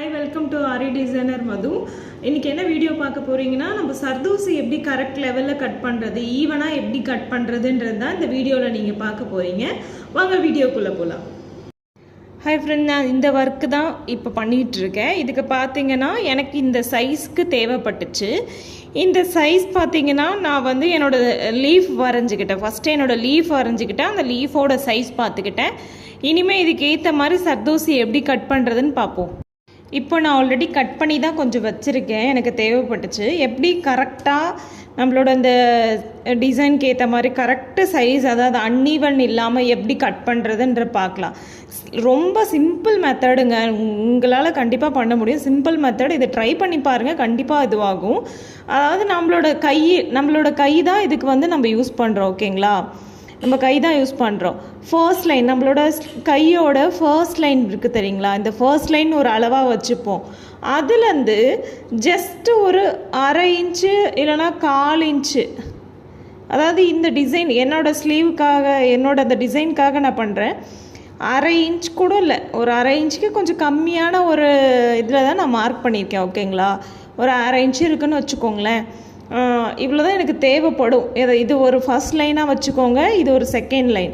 Hi, welcome to RE Designer Madhu. இன்னைக்கு என்ன video பார்க்க போறீங்கன்னா நம்ம சர்தூசி எப்படி கரெக்ட் லெவல்ல கட் பண்றது ஈவனா எப்படி கட் பண்றதுன்றது தான் இந்த வீடியோல நீங்க பார்க்க போறீங்க. வாங்க வீடியோக்குள்ள போலாம். ஹாய் ஃப்ரெண்ட், நான் இந்த ஒர்க்கு தான் இப்போ பண்ணிகிட்டு இருக்கேன். இதுக்கு பார்த்தீங்கன்னா எனக்கு இந்த சைஸ்க்கு தேவைப்பட்டுச்சு. இந்த சைஸ் பார்த்தீங்கன்னா நான் வந்து என்னோட லீஃப் வரைஞ்சிக்கிட்டேன். ஃபஸ்ட்டு என்னோட லீஃப் வரைஞ்சிக்கிட்டேன். அந்த லீஃபோட சைஸ் பார்த்துக்கிட்டேன். இனிமேல் இதுக்கு ஏற்ற மாதிரி சர்தூசி எப்படி கட் பண்ணுறதுன்னு பார்ப்போம். இப்போ நான் ஆல்ரெடி கட் பண்ணி தான் கொஞ்சம் வச்சுருக்கேன். எனக்கு தேவைப்பட்டுச்சு எப்படி கரெக்டாக நம்மளோட அந்த டிசைனுக்கு ஏற்ற மாதிரி கரெக்டு சைஸ், அதாவது அன்ஈவன் இல்லாமல் எப்படி கட் பண்ணுறதுன்ற பார்க்கலாம். ரொம்ப சிம்பிள் மெத்தடுங்க, உங்களால் கண்டிப்பாக பண்ண முடியும். சிம்பிள் மெத்தட், இதை ட்ரை பண்ணி பாருங்கள், கண்டிப்பாக இதுவாகும். அதாவது நம்மளோட கை தான் இதுக்கு வந்து நம்ம யூஸ் பண்ணுறோம். ஓகேங்களா, நம்ம கை தான் யூஸ் பண்ணுறோம். ஃபர்ஸ்ட் லைன், நம்மளோட கையோட ஃபர்ஸ்ட் லைன் இருக்குது தெரியுங்களா, இந்த ஃபர்ஸ்ட் லைன் ஒரு அளவாக வச்சுப்போம். அதுலேருந்து ஜஸ்ட்டு ஒரு 1/2 இன்ச்சு இல்லைனா 1/4 இன்ச்சு, அதாவது இந்த டிசைன் என்னோடய ஸ்லீவுக்காக என்னோட அந்த டிசைனுக்காக நான் பண்ணுறேன். 1/2 இன்ச் கூட இல்லை, ஒரு 1/2 இன்ச்சுக்கு கொஞ்சம் கம்மியான ஒரு இதில் தான் நான் மார்க் பண்ணியிருக்கேன். ஓகேங்களா, ஒரு 1/2 இன்ச்சு இருக்குன்னு வச்சுக்கோங்களேன். இவ்வளோ தான் எனக்கு தேவைப்படும். இது ஒரு ஃபர்ஸ்ட் லைனாக வச்சுக்கோங்க, இது ஒரு செகண்ட் லைன்.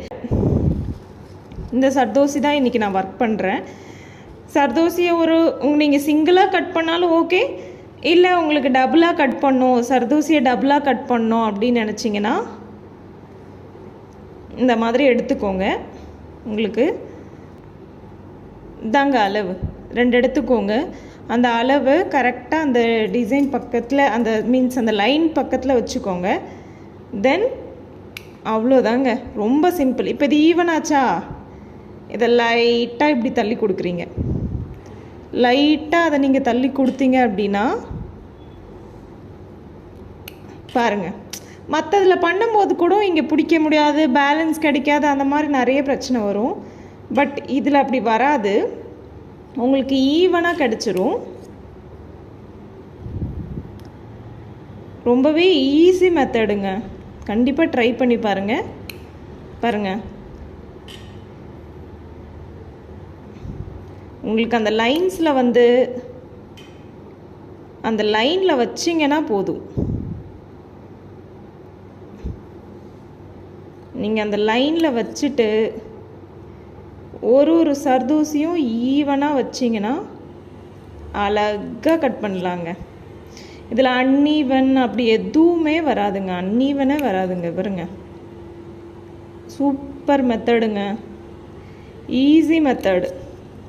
இந்த சர்தோசி தான் இன்றைக்கி நான் ஒர்க் பண்ணுறேன். சர்தோசியை நீங்கள் சிங்கிளாக கட் பண்ணாலும் ஓகே, இல்லை உங்களுக்கு டபுளாக கட் பண்ணணும், சர்தோசியை டபுளாக கட் பண்ணணும் அப்படின்னு நினச்சிங்கன்னா இந்த மாதிரி எடுத்துக்கோங்க. உங்களுக்கு இதாங்க அளவு, 2 எடுத்துக்கோங்க. அந்த அளவு கரெக்டாக அந்த டிசைன் பக்கத்தில், அந்த மீன்ஸ் அந்த லைன் பக்கத்தில் வச்சுக்கோங்க. தென் அவ்வளோதாங்க, ரொம்ப சிம்பிள். இப்போ இது ஈவனாச்சா, இதை லைட்டாக இப்படி தள்ளி கொடுக்குறீங்க. லைட்டாக அதை நீங்கள் தள்ளி கொடுத்தீங்க அப்படின்னா பாருங்கள், மற்றதில் பண்ணும்போது கூட இங்கே பிடிக்க முடியாது, பேலன்ஸ் கிடைக்காது, அந்த மாதிரி நிறைய பிரச்சனை வரும். பட் இதில் அப்படி வராது, உங்களுக்கு ஈவனாக கிடச்சிரும். ரொம்பவே ஈஸி மெத்தடுங்க, கண்டிப்பாக ட்ரை பண்ணி பாருங்கள். உங்களுக்கு அந்த லைன்ஸில் வந்து அந்த லைனில் வச்சிங்கன்னா போதும். நீங்கள் அந்த லைனில் வச்சுட்டு ஒரு சர்தூசியும் ஈவனாக வச்சிங்கன்னா அழகாக கட் பண்ணலாங்க. இதில் அன்ஈவன் அப்படி எதுவுமே வராதுங்க, அன்ஈவனே வராதுங்க. பாருங்க, சூப்பர் மெத்தடுங்க, ஈஸி மெத்தடு.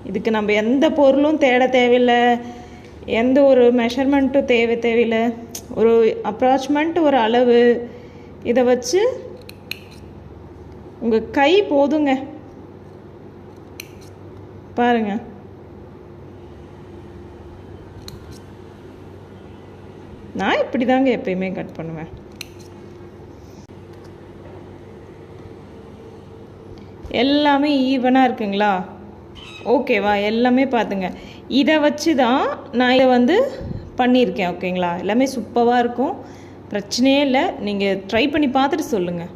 இதுக்கு நம்ம எந்த பொருளும் தேட தேவையில்லை, எந்த ஒரு மெஷர்மெண்ட்டும் தேவையில்லை. ஒரு அப்ராச்மெண்ட், ஒரு அளவு, இதை வச்சு உங்கள் கை போதுங்க. பாருங்க, நான் இப்படி தாங்க எப்பயுமே கட் பண்ணுவேன். எல்லாமே ஈவனாக இருக்குங்களா, ஓகேவா? எல்லாமே பார்த்துங்க, இதை வச்சு தான் நான் இதை வந்து பண்ணியிருக்கேன். ஓகேங்களா, எல்லாமே சூப்பராக இருக்கும், பிரச்சனையே இல்லை. நீங்கள் ட்ரை பண்ணி பார்த்துட்டு சொல்லுங்கள்.